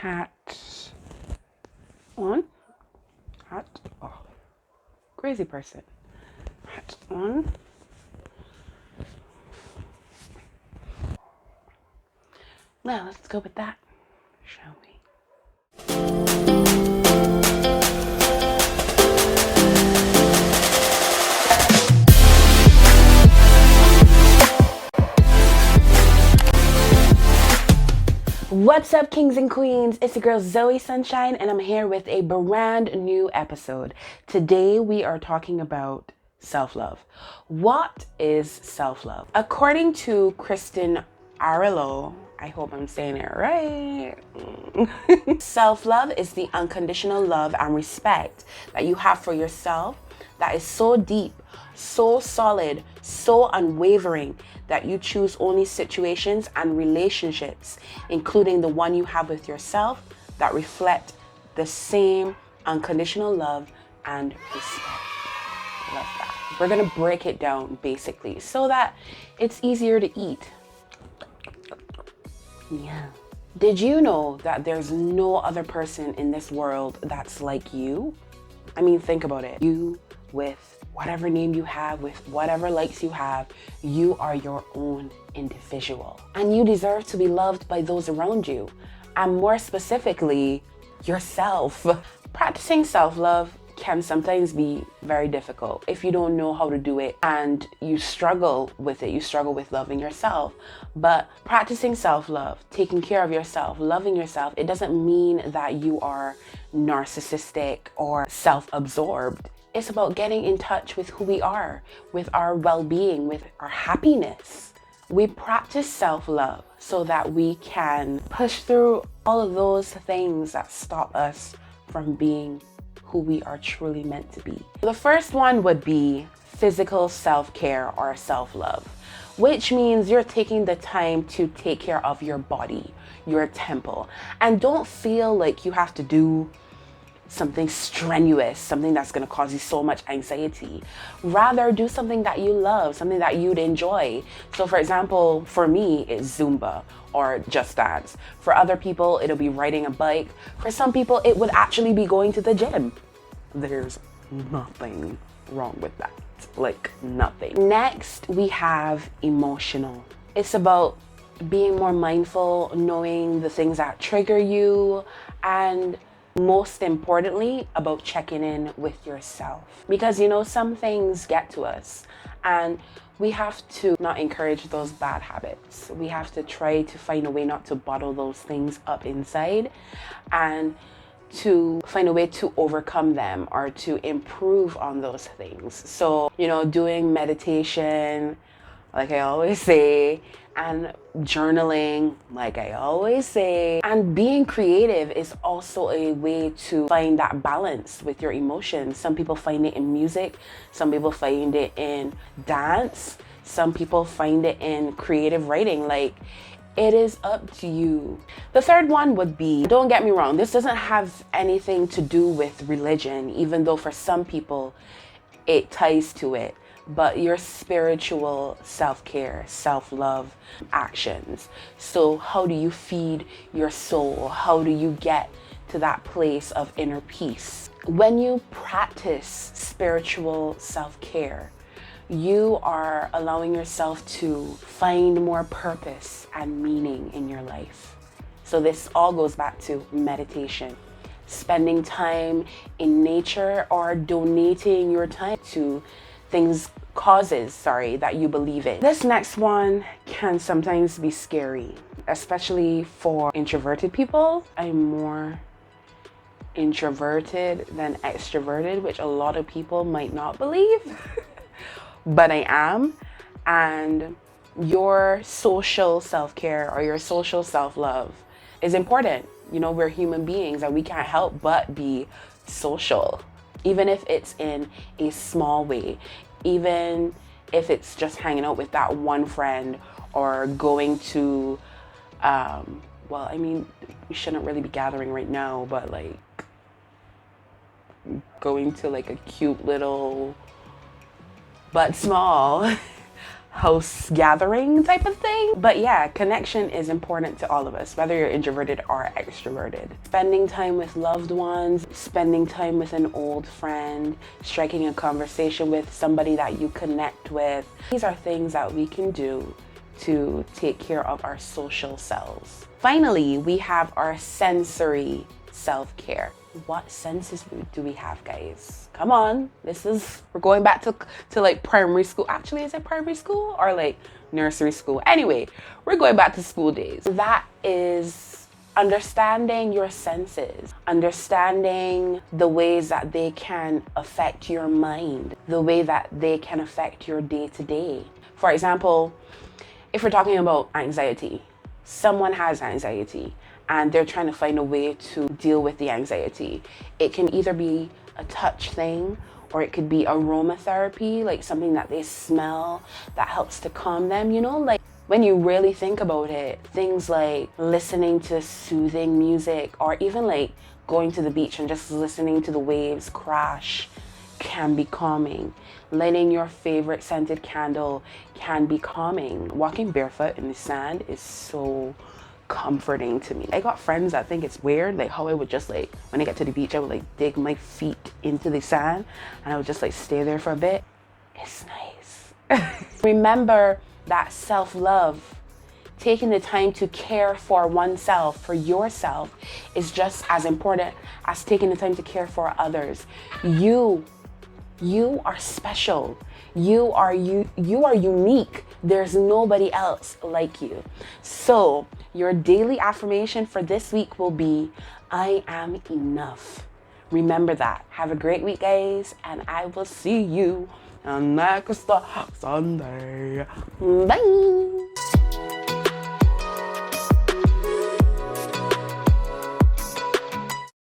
Hat on. Hat. Oh, crazy person. Hat on. Well, let's go with that, shall we? What's up, kings and queens? It's your girl Zoe Sunshine, and I'm here with a brand new episode. Today we are talking about self-love. What is self-love? According to Kristen Arillo, I hope I'm saying it right. Self-love is the unconditional love and respect that you have for yourself that is so deep, so solid, so unwavering that you choose only situations and relationships, including the one you have with yourself, that reflect the same unconditional love and respect. Love that. We're gonna break it down basically so that it's easier to eat. Yeah. Did you know that there's no other person in this world that's like you? I mean, think about it. You, with whatever name you have, with whatever likes you have, you are your own individual. And you deserve to be loved by those around you, and more specifically, yourself. Practicing self-love can sometimes be very difficult if you don't know how to do it and you struggle with it. You struggle with loving yourself. But practicing self-love, taking care of yourself, loving yourself, it doesn't mean that you are narcissistic or self-absorbed. It's about getting in touch with who we are, with our well-being, with our happiness. We practice self-love so that we can push through all of those things that stop us from being who we are truly meant to be. The first one would be physical self-care or self-love, which means you're taking the time to take care of your body, your temple, and don't feel like you have to do something strenuous, something that's going to cause you so much anxiety. Rather, do something that you love, something that you'd enjoy. So for example, for me, it's Zumba or Just Dance. For other people, it'll be riding a bike. For some people, it would actually be going to the gym. There's nothing wrong with that. Like, nothing. Next, we have emotional. It's about being more mindful, knowing the things that trigger you, and most importantly, about checking in with yourself. Because some things get to us and we have to not encourage those bad habits. We have to try to find a way not to bottle those things up inside and to find a way to overcome them or to improve on those things. So, doing meditation, like I always say, and journaling, like I always say, and being creative is also a way to find that balance with your emotions. Some people find it in music, some people find it in dance, some people find it in creative writing. Like, it is up to you. The third one would be, don't get me wrong, this doesn't have anything to do with religion, even though for some people it ties to it. But your spiritual self-care, self-love actions. So how do you feed your soul? How do you get to that place of inner peace? When you practice spiritual self-care, you are allowing yourself to find more purpose and meaning in your life. So this all goes back to meditation, spending time in nature, or donating your time to causes that you believe in. This next one can sometimes be scary, especially for introverted people. I'm more introverted than extroverted, which a lot of people might not believe, but I am. And your social self-care or your social self-love is important. We're human beings and we can't help but be social. Even if it's in a small way, even if it's just hanging out with that one friend or going to, we shouldn't really be gathering right now, but like going to like a cute little, but small house gathering type of thing. But yeah, connection is important to all of us, whether you're introverted or extroverted. Spending time with loved ones, spending time with an old friend, striking a conversation with somebody that you connect with. These are things that we can do to take care of our social selves. Finally, we have our sensory self-care. What senses do we have, guys? Come on, we're going back to like primary school. Actually, is it primary school or like nursery school? Anyway, we're going back to school days. That is understanding your senses, understanding the ways that they can affect your mind, the way that they can affect your day-to-day. For example, if we're talking about anxiety, someone has anxiety and they're trying to find a way to deal with the anxiety. It can either be a touch thing, or it could be aromatherapy, like something that they smell that helps to calm them, you know? Like when you really think about it, things like listening to soothing music, or even like going to the beach and just listening to the waves crash can be calming. Lighting your favorite scented candle can be calming. Walking barefoot in the sand is so comforting to me. I got friends that think it's weird, like how I would just like, when I get to the beach, I would like dig my feet into the sand and I would just like stay there for a bit. It's nice. Remember that self-love, taking the time to care for oneself, for yourself, is just as important as taking the time to care for others. You are special. You are unique. There's nobody else like you. So your daily affirmation for this week will be, I am enough. Remember that. Have a great week, guys, and I will see you on next Sunday. Bye.